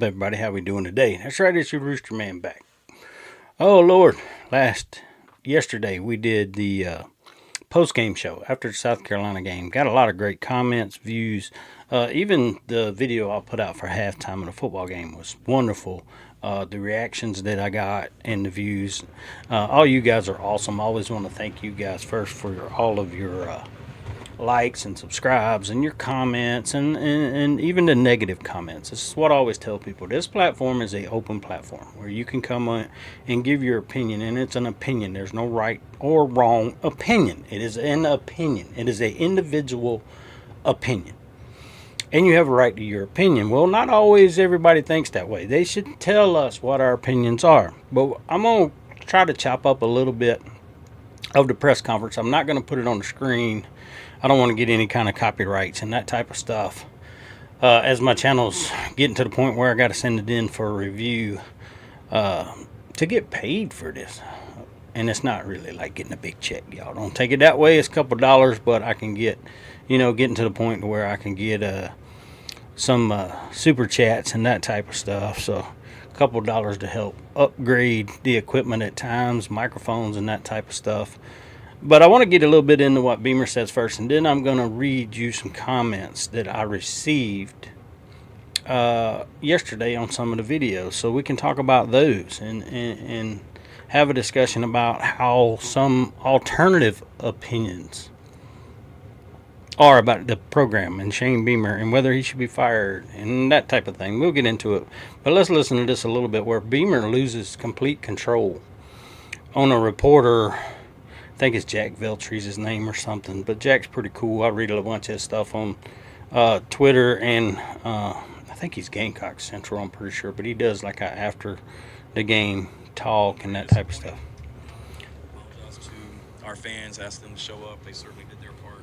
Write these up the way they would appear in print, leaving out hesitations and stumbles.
Everybody, how we doing today? That's right, it's your Rooster Man back. Oh Lord, yesterday we did the post-game show after the South Carolina game. Got a lot of great comments, views. Even the video I put out for halftime of the football game was wonderful. The reactions that I got and the views. All you guys are awesome. I always want to thank you guys first for all of your likes and subscribes and your comments and even the negative comments. This is what I always tell people. This platform is a open platform where you can come on and give your opinion, and it's an opinion. There's no right or wrong opinion. It is an opinion. It is an individual opinion. And you have a right to your opinion. Well, not always everybody thinks that way. They should tell us what our opinions are. But I'm going to try to chop up a little bit of the press conference. I'm not going to put it on the screen. I don't want to get any kind of copyrights and that type of stuff. As my channel's getting to the point where I got to send it in for a review to get paid for this. And it's not really like getting a big check, y'all. Don't take it that way. It's a couple dollars, but I can get, getting to the point where I can get some super chats and that type of stuff. So a couple dollars to help upgrade the equipment at times, microphones and that type of stuff. But I want to get a little bit into what Beamer says first, and then I'm going to read you some comments that I received yesterday on some of the videos, so we can talk about those and have a discussion about how some alternative opinions are about the program and Shane Beamer and whether he should be fired and that type of thing. We'll get into it, but let's listen to this a little bit where Beamer loses complete control on a reporter. I think it's Jack Veltry's his name or something, but Jack's pretty cool. I read a bunch of his stuff on Twitter, and I think he's Gamecock Central, I'm pretty sure, but he does like a after the game talk and that type of stuff. Apologize to our fans, asked them to show up. They certainly did their part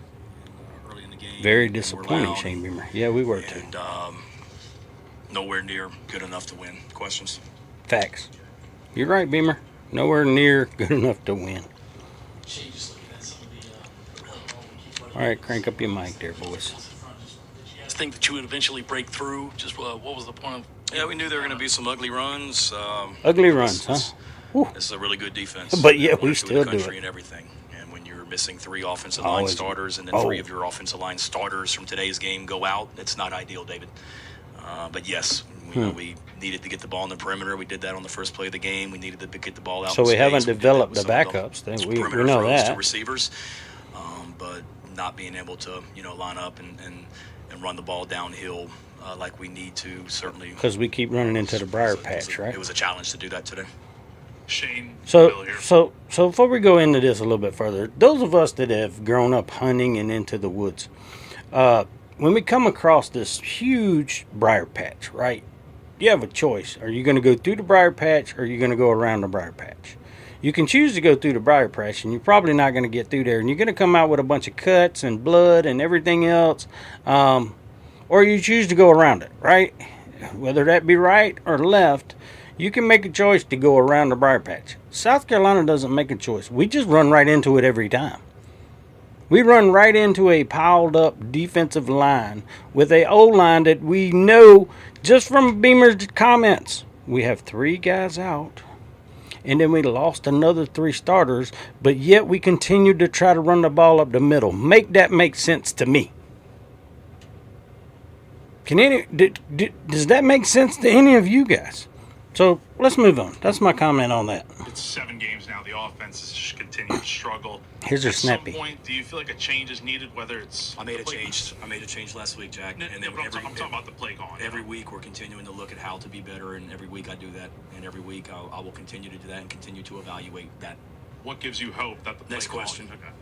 early in the game. Very disappointing, Shane Beamer. Yeah, we were too. And nowhere near good enough to win. Questions? Facts. You're right, Beamer. Nowhere near good enough to win. All right, crank up your mic there, boys. I think that you would eventually break through. Just what was the point of? Yeah, we knew there were going to be some ugly runs. Ugly runs, huh? This is a really good defense. But yeah, we still do it. And everything. And when you're missing three offensive line starters, and then three of your offensive line starters from today's game go out, it's not ideal, David. But yes, we needed to get the ball in the perimeter. We did that on the first play of the game. We needed to get the ball out. So we haven't We developed the backups. We know that. To receivers, but not being able to line up and run the ball downhill like we need to, certainly. Because we keep running into the briar patch, right? It was a challenge to do that today. Shane. So before we go into this a little bit further, those of us that have grown up hunting and into the woods, when we come across this huge briar patch, right? You have a choice. Are you going to go through the briar patch, or are you going to go around the briar patch? You can choose to go through the briar patch, and you're probably not going to get through there, and you're going to come out with a bunch of cuts and blood and everything else, or you choose to go around it, right? Whether that be right or left, you can make a choice to go around the briar patch. South Carolina doesn't make a choice. We just run right into it every time. We run right into a piled up defensive line with a O-line that we know just from Beamer's comments. We have 3 guys out, and then we lost another 3 starters, but yet we continue to try to run the ball up the middle. Make that make sense to me. Does that make sense to any of you guys? So let's move on. That's my comment on that. It's 7 games now. The offense has continued to struggle. Here's your snappy. At some point, do you feel like a change is needed? Whether it's I made a change last week, Jack. And then I'm talking about the play calling. Every week we're continuing to look at how to be better, and every week I do that, and every week I will continue to do that and continue to evaluate that. What gives you hope that the play Next question. Okay.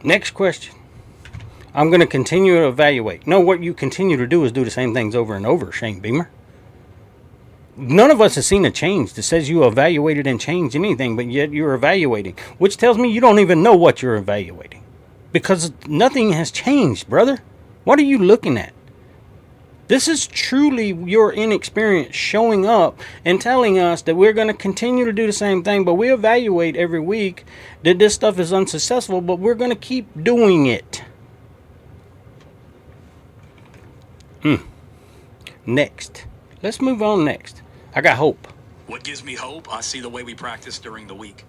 Next question. I'm going to continue to evaluate. No, what you continue to do is do the same things over and over, Shane Beamer. None of us has seen a change that says you evaluated and changed anything, but yet you're evaluating, which tells me you don't even know what you're evaluating, because nothing has changed, brother. What are you looking at? This is truly your inexperience showing up and telling us that we're going to continue to do the same thing, but we evaluate every week that this stuff is unsuccessful, but we're going to keep doing it. Next. Let's move on next. I got hope. What gives me hope? I see the way we practice during the week.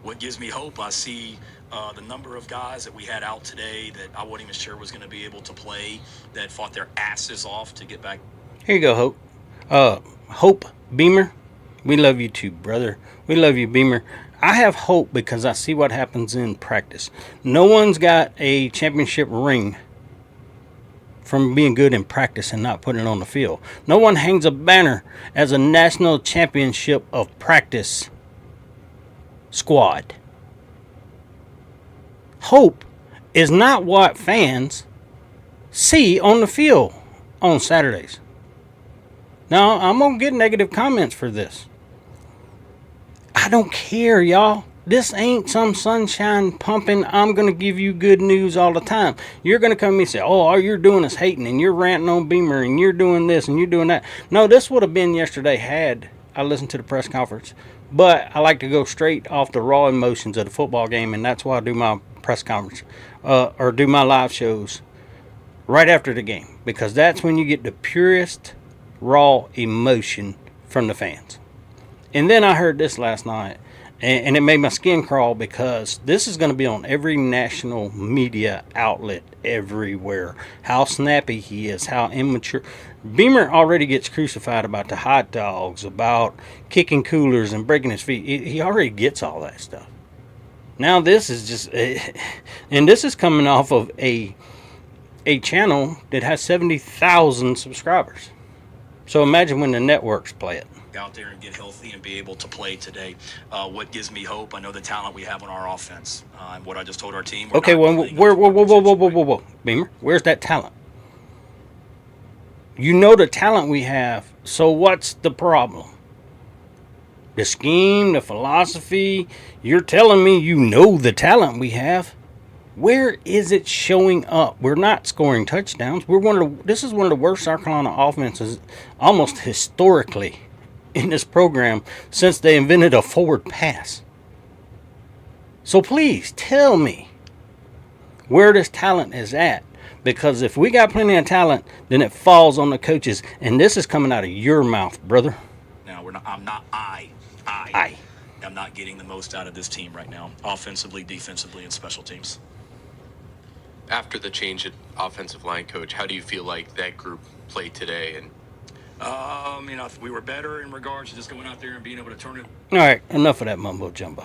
What gives me hope? I see the number of guys that we had out today that I wasn't even sure was going to be able to play, that fought their asses off to get back. Here you go, Hope. Hope Beamer, we love you too, brother. We love you, Beamer. I have hope because I see what happens in practice. No one's got a championship ring from being good in practice and not putting it on the field. No one hangs a banner as a national championship of practice squad. Hope is not what fans see on the field on Saturdays. Now, I'm going to get negative comments for this. I don't care, y'all. This ain't some sunshine pumping, I'm going to give you good news all the time. You're going to come to me and say, oh, all you're doing is hating, and you're ranting on Beamer, and you're doing this, and you're doing that. No, this would have been yesterday had I listened to the press conference. But I like to go straight off the raw emotions of the football game, and that's why I do my press conference or do my live shows right after the game, because that's when you get the purest raw emotion from the fans. And then I heard this last night, and it made my skin crawl, because this is going to be on every national media outlet everywhere. How snappy he is, how immature. Beamer already gets crucified about the hot dogs, about kicking coolers and breaking his feet. He already gets all that stuff. Now this is just, and this is coming off of a channel that has 70,000 subscribers. So imagine when the networks play it. Out there and get healthy and be able to play today. What gives me hope? I know the talent we have on our offense. And what I just told our team. Okay, well, whoa, Beamer, where's that talent? You know the talent we have, so what's the problem? The scheme, the philosophy. You're telling me you know the talent we have. Where is it showing up? We're not scoring touchdowns. This is one of the worst South Carolina offenses, almost historically, in this program since they invented a forward pass. So please tell me where this talent is at. Because if we got plenty of talent, then it falls on the coaches. And this is coming out of your mouth, brother. Now, I'm not getting the most out of this team right now, offensively, defensively, and special teams. After the change at offensive line coach, how do you feel like that group played today? And we were better in regards to just going out there and being able to turn it. All right, enough of that mumbo jumbo.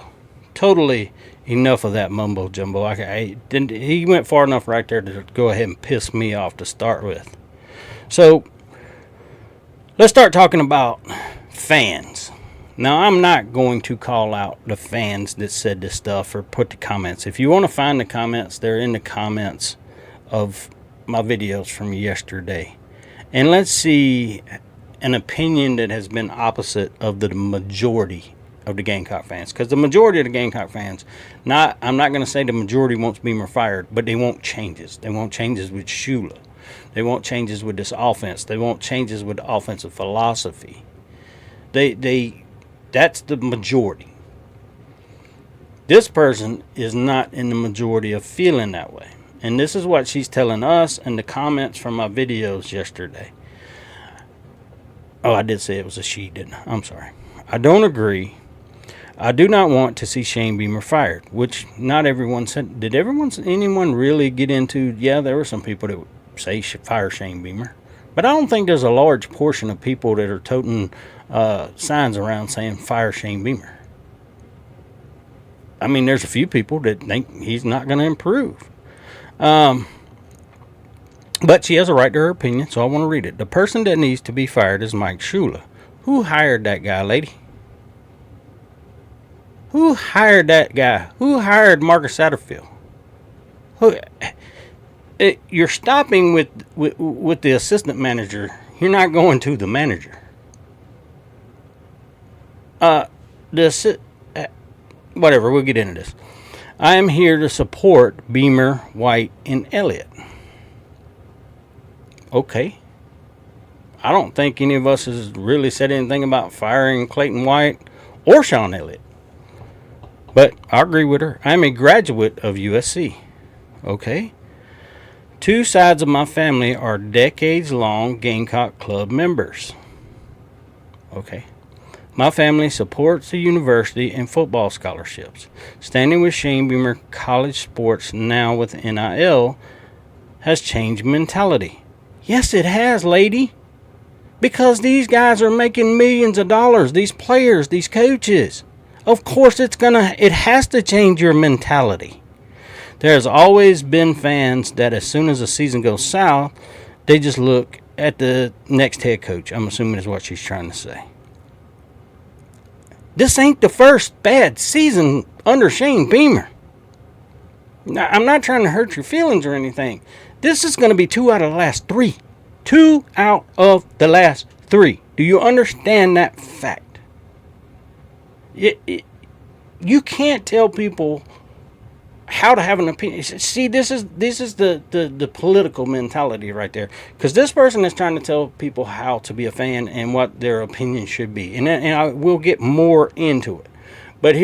Totally enough of that mumbo jumbo. He went far enough right there to go ahead and piss me off to start with. So let's start talking about fans. Now, I'm not going to call out the fans that said this stuff or put the comments. If you want to find the comments, they're in the comments of my videos from yesterday. And let's see an opinion that has been opposite of the majority of the Gamecock fans. Because the majority of the Gamecock fans, I'm not going to say the majority wants Beamer fired, but they want changes. They want changes with Shula. They want changes with this offense. They want changes with the offensive philosophy. That's the majority. This person is not in the majority of feeling that way. And this is what she's telling us in the comments from my videos yesterday. Oh, I did say it was a she, didn't I? I'm sorry. I don't agree. I do not want to see Shane Beamer fired, which not everyone said. Did anyone really get into? Yeah, there were some people that would say fire Shane Beamer. But I don't think there's a large portion of people that are toting signs around saying fire Shane Beamer. I mean, there's a few people that think he's not going to improve. But she has a right to her opinion, so I want to read it. The person that needs to be fired is Mike Shula. Who hired that guy, lady? Who hired that guy? Who hired Marcus Satterfield? You're stopping with the assistant manager. You're not going to the manager. Whatever, we'll get into this. I am here to support Beamer, White, and Elliott. Okay. I don't think any of us has really said anything about firing Clayton White or Sean Elliott. But I agree with her. I'm a graduate of USC. Okay. 2 sides of my family are decades-long Gamecock Club members. Okay. My family supports the university and football scholarships. Standing with Shane Beamer, college sports now with NIL has changed mentality. Yes, it has, lady. Because these guys are making millions of dollars, these players, these coaches. Of course it has to change your mentality. There's always been fans that as soon as the season goes south, they just look at the next head coach. I'm assuming is what she's trying to say. This ain't the first bad season under Shane Beamer. Now, I'm not trying to hurt your feelings or anything. This is going to be 2 out of the last 3. 2 out of the last 3. Do you understand that fact? You can't tell people how to have an opinion. See, this is the political mentality right there. Because this person is trying to tell people how to be a fan and what their opinion should be. And I will get more into it. But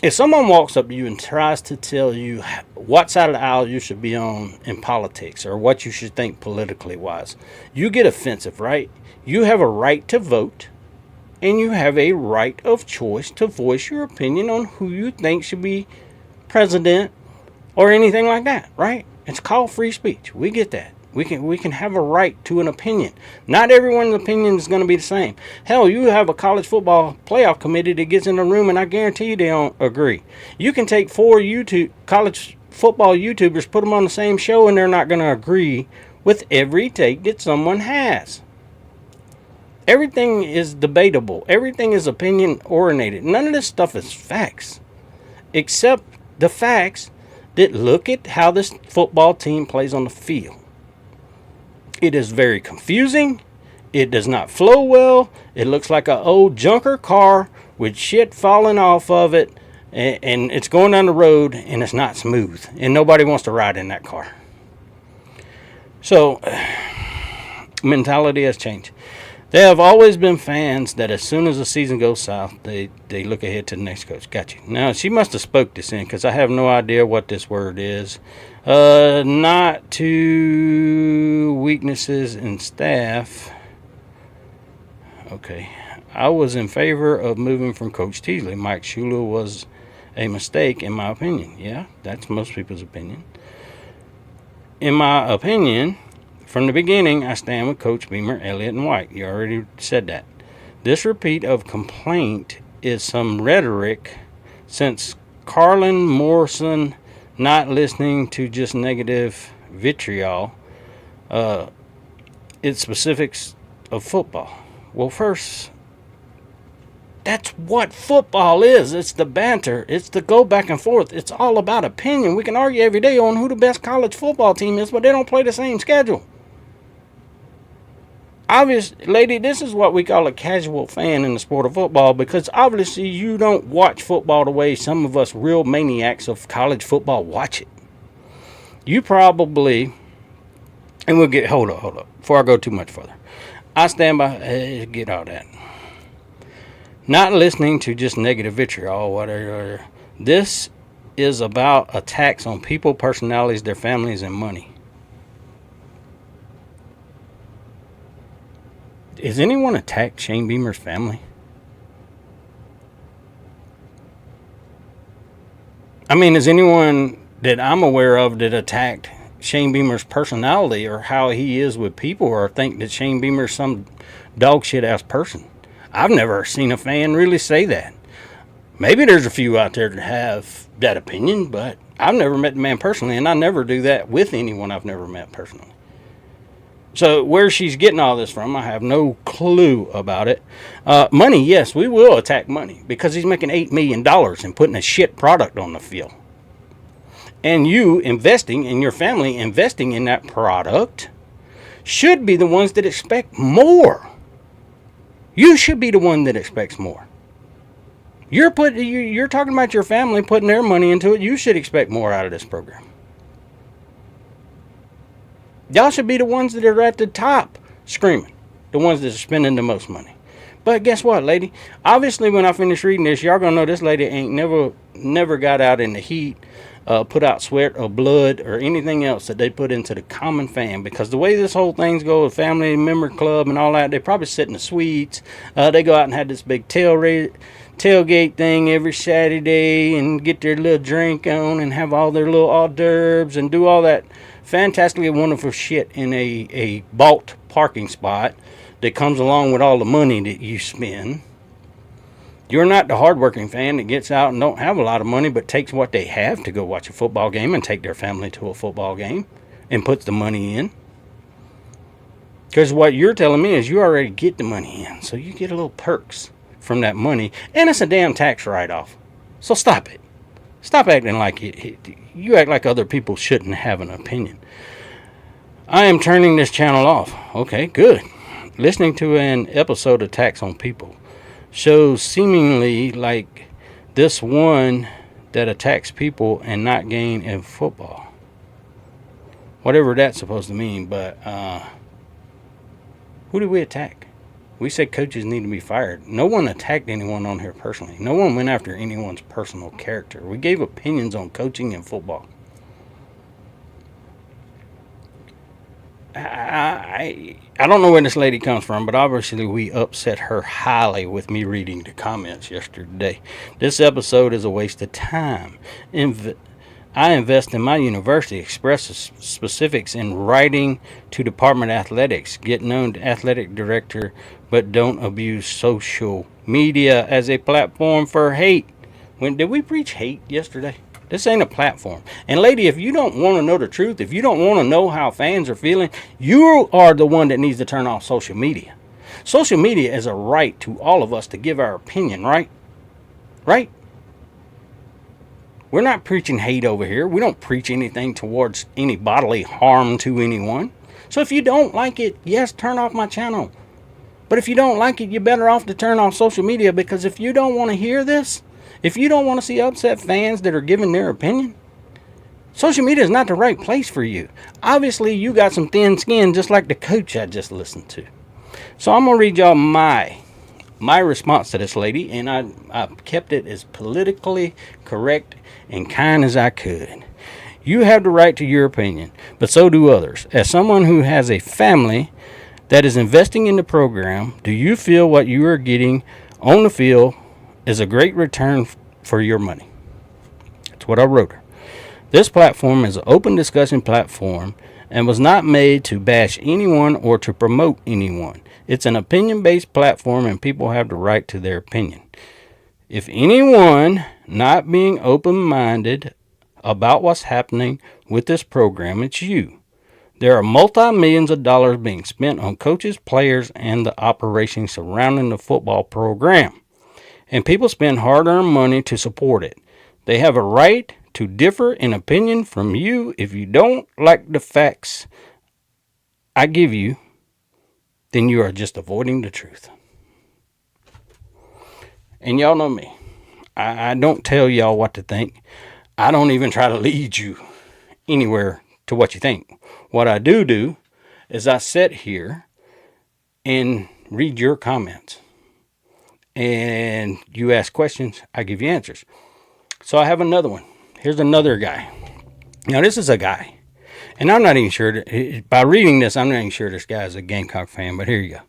if someone walks up to you and tries to tell you what side of the aisle you should be on in politics or what you should think politically wise, you get offensive, right? You have a right to vote, and you have a right of choice to voice your opinion on who you think should be president or anything like that, right? It's called free speech. We get that. We can have a right to an opinion. Not everyone's opinion is going to be the same. Hell, you have a college football playoff committee that gets in the room, and I guarantee you they don't agree. You can take 4 college football YouTubers, put them on the same show, and they're not going to agree with every take that someone has. Everything is debatable. Everything is opinion-oriented. None of this stuff is facts, except the facts that look at how this football team plays on the field. It is very confusing. It does not flow well. It looks like an old junker car with shit falling off of it, and it's going down the road, and it's not smooth, and nobody wants to ride in that car. So, mentality has changed. There have always been fans that as soon as the season goes south, they look ahead to the next coach. Got you. Now, she must have spoke this in because I have no idea what this word is. Not to weaknesses in staff. Okay. I was in favor of moving from Coach Teasley. Mike Shula was a mistake, in my opinion. Yeah, that's most people's opinion. In my opinion, from the beginning, I stand with Coach Beamer, Elliott, and White. You already said that. This repeat of complaint is some rhetoric since Carlin Morrison not listening to just negative vitriol. It's specifics of football. Well, first, that's what football is. It's the banter. It's the go back and forth. It's all about opinion. We can argue every day on who the best college football team is, but they don't play the same schedule. Obviously, lady, this is what we call a casual fan in the sport of football, because obviously you don't watch football the way some of us real maniacs of college football watch it. You probably, and we'll get, hold up, before I go too much further. I stand by, get all that. Not listening to just negative vitriol, whatever. This is about attacks on people, personalities, their families, and money. Has anyone attacked Shane Beamer's family? I mean, is anyone that I'm aware of that attacked Shane Beamer's personality or how he is with people, or think that Shane Beamer's some dog shit ass person? I've never seen a fan really say that. Maybe there's a few out there that have that opinion, but I've never met the man personally, and I never do that with anyone I've never met personally. So where she's getting all this from, I have no clue about it. Money, yes, we will attack money because he's making $8 million and putting a shit product on the field. And you investing, and your family investing in that product, should be the ones that expect more. You should be the one that expects more. You're talking about your family putting their money into it. You should expect more out of this program. Y'all should be the ones that are at the top screaming. The ones that are spending the most money. But guess what, lady? Obviously, when I finish reading this, y'all gonna know this lady ain't never got out in the heat put out sweat or blood or anything else that they put into the common fan. Because the way this whole thing's go, family member club and all that, they probably sit in the suites. They go out and have this big tailgate thing every Saturday and get their little drink on and have all their little hors d'oeuvres and do all that fantastically wonderful shit in a bought parking spot that comes along with all the money that you spend. You're not the hardworking fan that gets out and don't have a lot of money but takes what they have to go watch a football game and take their family to a football game and puts the money in. Because what you're telling me is you already get the money in, so you get a little perks from that money, and it's a damn tax write-off. So stop it. Stop acting like you act like other people shouldn't have an opinion. I am turning this channel off. Okay, good. Listening to an episode of Tax on People shows seemingly like this one that attacks people and not gain in football. Whatever that's supposed to mean, but who did we attack? We said coaches need to be fired. No one attacked anyone on here personally. No one went after anyone's personal character. We gave opinions on coaching and football. I don't know where this lady comes from, but obviously we upset her highly with me reading the comments yesterday. This episode is a waste of time. I invest in my university, express specifics in writing to Department Athletics, get known to athletic director, but don't abuse social media as a platform for hate. Did we preach hate yesterday? This ain't a platform. And lady, if you don't want to know the truth, if you don't want to know how fans are feeling, you are the one that needs to turn off social media. Social media is a right to all of us to give our opinion, right? Right? We're not preaching hate over here. We don't preach anything towards any bodily harm to anyone. So if you don't like it, yes, turn off my channel. But if you don't like it, you're better off to turn off social media, because if you don't want to hear this, if you don't want to see upset fans that are giving their opinion, social media is not the right place for you. Obviously, you got some thin skin, just like the coach I just listened to. So I'm going to read y'all my response to this lady, and I kept it as politically correct and kind as I could. You have the right to your opinion, but so do others. As someone who has a family that is investing in the program, do you feel what you are getting on the field is a great return for your money? That's what I wrote her. This platform is an open discussion platform and was not made to bash anyone or to promote anyone. It's an opinion-based platform and people have the right to their opinion. If anyone not being open-minded about what's happening with this program, it's you. There are multi-millions of dollars being spent on coaches, players, and the operations surrounding the football program. And people spend hard-earned money to support it. They have a right to differ in opinion from you. If you don't like the facts I give you, then you are just avoiding the truth. And y'all know me. I don't tell y'all what to think. I don't even try to lead you anywhere to what you think. What I do is I sit here and read your comments. And you ask questions, I give you answers. So I have another one. Here's another guy. Now this is a guy. And I'm not even sure, by reading this, I'm not even sure this guy's a Gamecock fan, but here you go.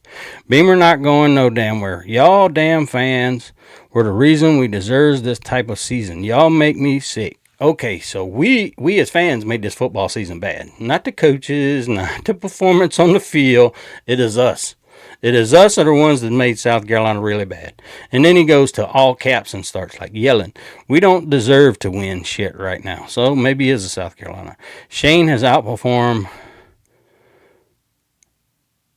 Beamer not going no damn where. Y'all damn fans were the reason we deserve this type of season. Y'all make me sick. Okay, so we as fans made this football season bad. Not the coaches, not the performance on the field. It is us. It is us that are the ones that made South Carolina really bad. And then he goes to all caps and starts like yelling. We don't deserve to win shit right now. So maybe he is a South Carolina. Shane has outperformed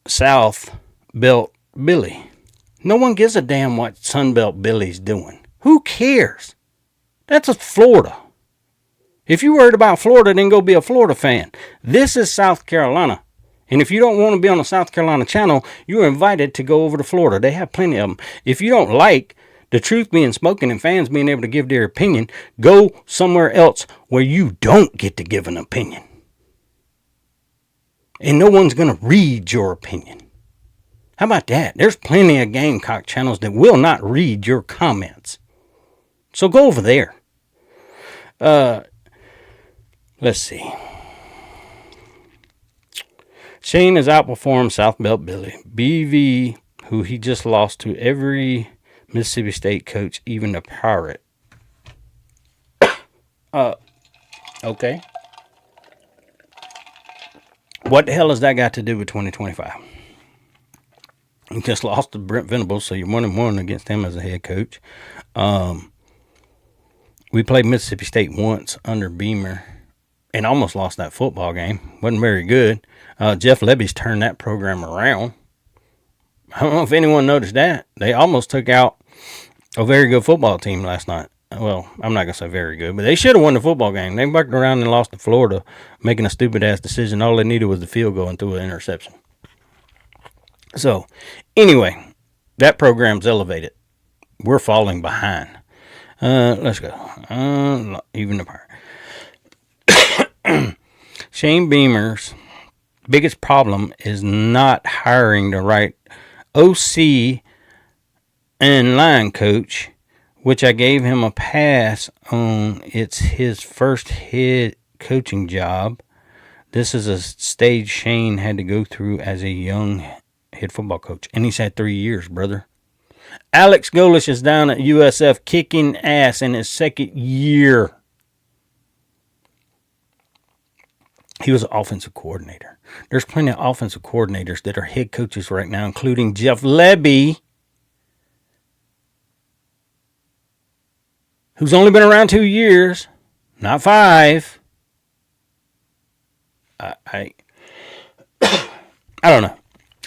South Belt Billy. No one gives a damn what Sunbelt Billy's doing. Who cares? That's a Florida. If you're worried about Florida, then go be a Florida fan. This is South Carolina. And if you don't want to be on the South Carolina channel, you're invited to go over to Florida. They have plenty of them. If you don't like the truth being spoken and fans being able to give their opinion, go somewhere else where you don't get to give an opinion. And no one's going to read your opinion. How about that? There's plenty of Gamecock channels that will not read your comments. So go over there. Let's see. Shane has outperformed South Belt Billy. BV, who he just lost to every Mississippi State coach, even the Pirate. Okay. What the hell has that got to do with 2025? He just lost to Brent Venables, so you're 1-1 against him as a head coach. We played Mississippi State once under Beamer and almost lost that football game. Wasn't very good. Jeff Lebby's turned that program around. I don't know if anyone noticed that. They almost took out a very good football team last night. Well, I'm not going to say very good, but they should have won the football game. They bucked around and lost to Florida, making a stupid-ass decision. All they needed was the field goal and threw an interception. So, anyway, that program's elevated. We're falling behind. Let's go. Even the Pirate. Shane Beamer's biggest problem is not hiring the right OC and line coach, which I gave him a pass on. It's his first head coaching job. This is a stage Shane had to go through as a young head football coach. And he's had 3 years, brother. Alex Golish is down at USF kicking ass in his second year. He was an offensive coordinator. There's plenty of offensive coordinators that are head coaches right now, including Jeff Lebby, who's only been around 2 years, not 5. I don't know.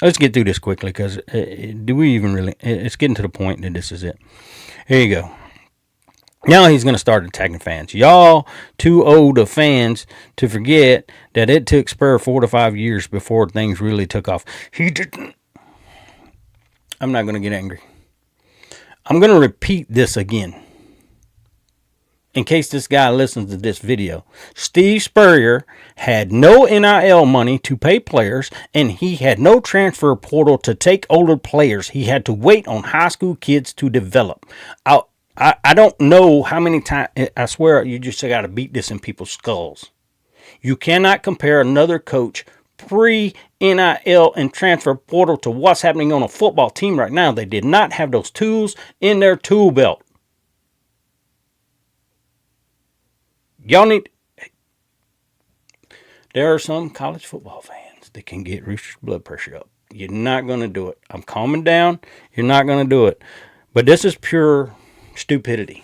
Let's get through this quickly because do we even really? It's getting to the point that this is it. Here you go. Now he's going to start attacking fans. Y'all too old of fans to forget that it took Spur 4 to 5 years before things really took off. He didn't. I'm not going to get angry. I'm going to repeat this again. In case this guy listens to this video. Steve Spurrier had no NIL money to pay players, and he had no transfer portal to take older players. He had to wait on high school kids to develop. I don't know how many times, I swear you just got to beat this in people's skulls. You cannot compare another coach pre-NIL and transfer portal to what's happening on a football team right now. They did not have those tools in their tool belt. Y'all need... There are some college football fans that can get Rooster's blood pressure up. You're not going to do it. I'm calming down. You're not going to do it. But this is pure stupidity.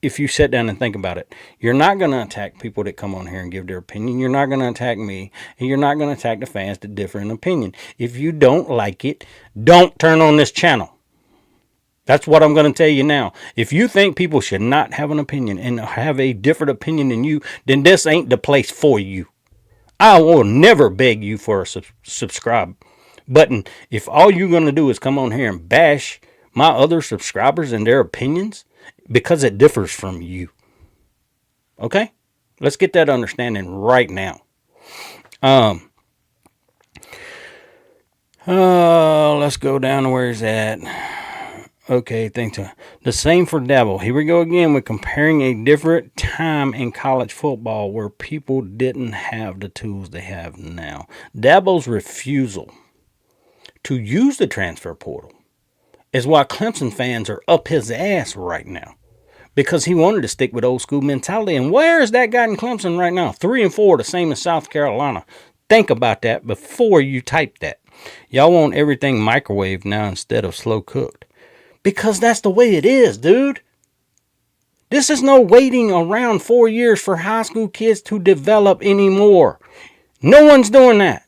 If you sit down and think about it, you're not going to attack people that come on here and give their opinion. You're not going to attack me. And you're not going to attack the fans that differ in opinion. If you don't like it, don't turn on this channel. That's what I'm going to tell you now. If you think people should not have an opinion and have a different opinion than you, then this ain't the place for you. I will never beg you for a subscribe button. If all you're going to do is come on here and bash my other subscribers and their opinions, because it differs from you. Okay? Let's get that understanding right now. Let's go down to where he's at. Okay, thanks. The same for Dabble. Here we go again with comparing a different time in college football where people didn't have the tools they have now. Dabble's refusal to use the transfer portal is why Clemson fans are up his ass right now. Because he wanted to stick with old school mentality. And where is that guy in Clemson right now? 3-4, the same as South Carolina. Think about that before you type that. Y'all want everything microwaved now instead of slow cooked. Because that's the way it is, dude. This is no waiting around 4 years for high school kids to develop anymore. No one's doing that.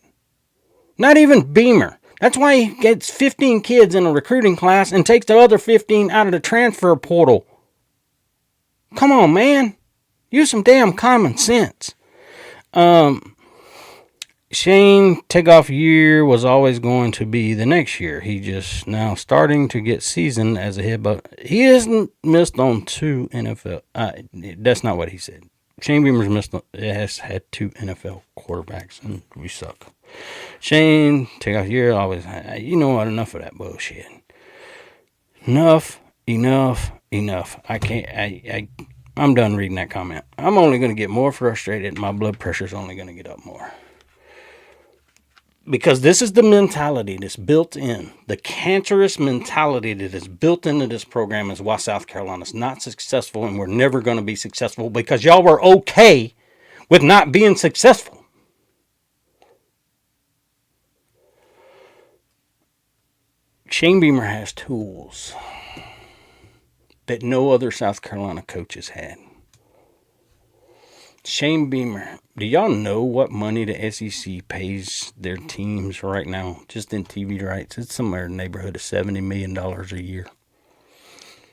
Not even Beamer. That's why he gets 15 kids in a recruiting class and takes the other 15 out of the transfer portal. Come on, man. Use some damn common sense. Shane takeoff year was always going to be the next year. He just now starting to get seasoned as a head, but he hasn't missed on 2 NFL. That's not what he said. Shane Beamer's has had 2 NFL quarterbacks, and we suck. Shane takeoff year always. You know what? Enough of that bullshit. Enough. I can't. I'm done reading that comment. I'm only going to get more frustrated and my blood pressure's only going to get up more. Because this is the mentality that's built in. The cancerous mentality that is built into this program is why South Carolina's not successful, and we're never going to be successful because y'all were okay with not being successful. Shane Beamer has tools that no other South Carolina coaches had. Shane Beamer, do y'all know what money the SEC pays their teams right now, just in TV rights? It's somewhere in the neighborhood of $70 million a year.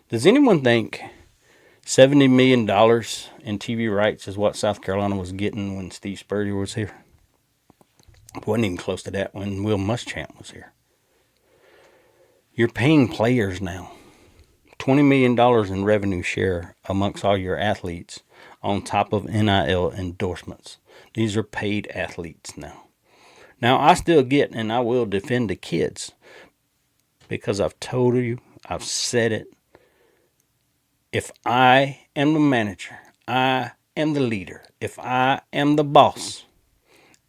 Does anyone think $70 million in TV rights is what South Carolina was getting when Steve Spurrier was here? It wasn't even close to that when Will Muschamp was here. You're paying players now $20 million in revenue share amongst all your athletes, on top of NIL endorsements. These are paid athletes now. Now, I still get, and I will defend the kids, because I've told you, I've said it. If I am the manager, I am the leader, if I am the boss,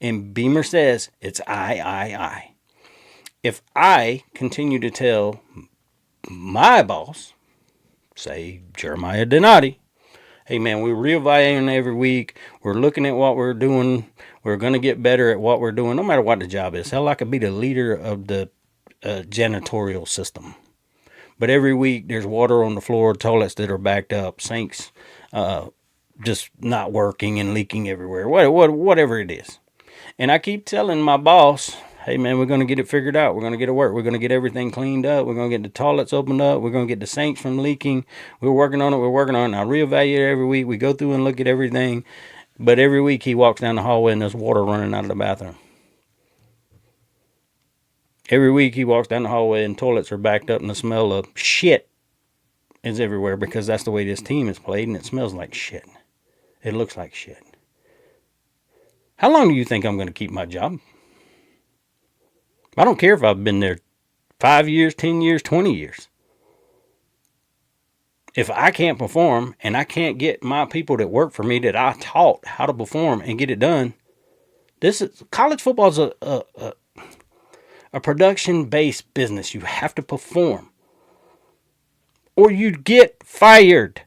and Beamer says it's I. If I continue to tell my boss, say Jeremiah Donati, hey man, we're reevaluating every week. We're looking at what we're doing. We're going to get better at what we're doing, no matter what the job is. Hell, I could be the leader of the janitorial system. But every week there's water on the floor, toilets that are backed up, sinks just not working and leaking everywhere, whatever it is. And I keep telling my boss, hey man, we're going to get it figured out. We're going to get it work. We're going to get everything cleaned up. We're going to get the toilets opened up. We're going to get the sinks from leaking. We're working on it. I reevaluate every week. We go through and look at everything. But every week he walks down the hallway and there's water running out of the bathroom. Every week he walks down the hallway and toilets are backed up and the smell of shit is everywhere, because that's the way this team is played, and it smells like shit. It looks like shit. How long do you think I'm going to keep my job? I don't care if I've been there 5 years, 10 years, 20 years. If I can't perform and I can't get my people that work for me that I taught how to perform and get it done, college football is a production-based business. You have to perform, or you get fired.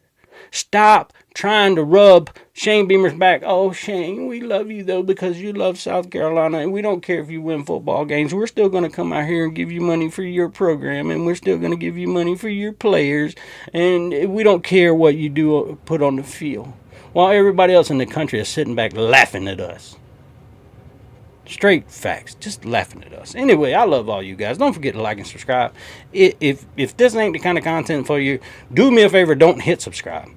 Stop trying to rub Shane Beamer's back. Oh, Shane, we love you, though, because you love South Carolina, and we don't care if you win football games. We're still going to come out here and give you money for your program, and we're still going to give you money for your players, and we don't care what you do put on the field, while everybody else in the country is sitting back laughing at us. Straight facts, just laughing at us. Anyway, I love all you guys. Don't forget to like and subscribe. If this ain't the kind of content for you, do me a favor, don't hit subscribe.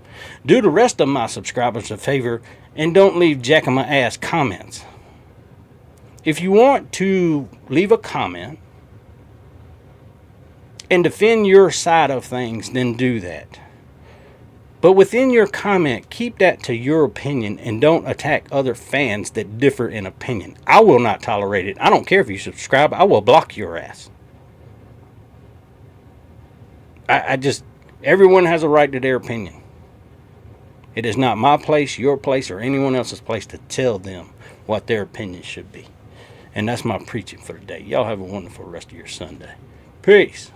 Do the rest of my subscribers a favor and don't leave jack of my ass comments. If you want to leave a comment and defend your side of things, then do that. But within your comment, keep that to your opinion and don't attack other fans that differ in opinion. I will not tolerate it. I don't care if you subscribe. I will block your ass. Everyone has a right to their opinion. It is not my place, your place, or anyone else's place to tell them what their opinion should be. And that's my preaching for today. Y'all have a wonderful rest of your Sunday. Peace.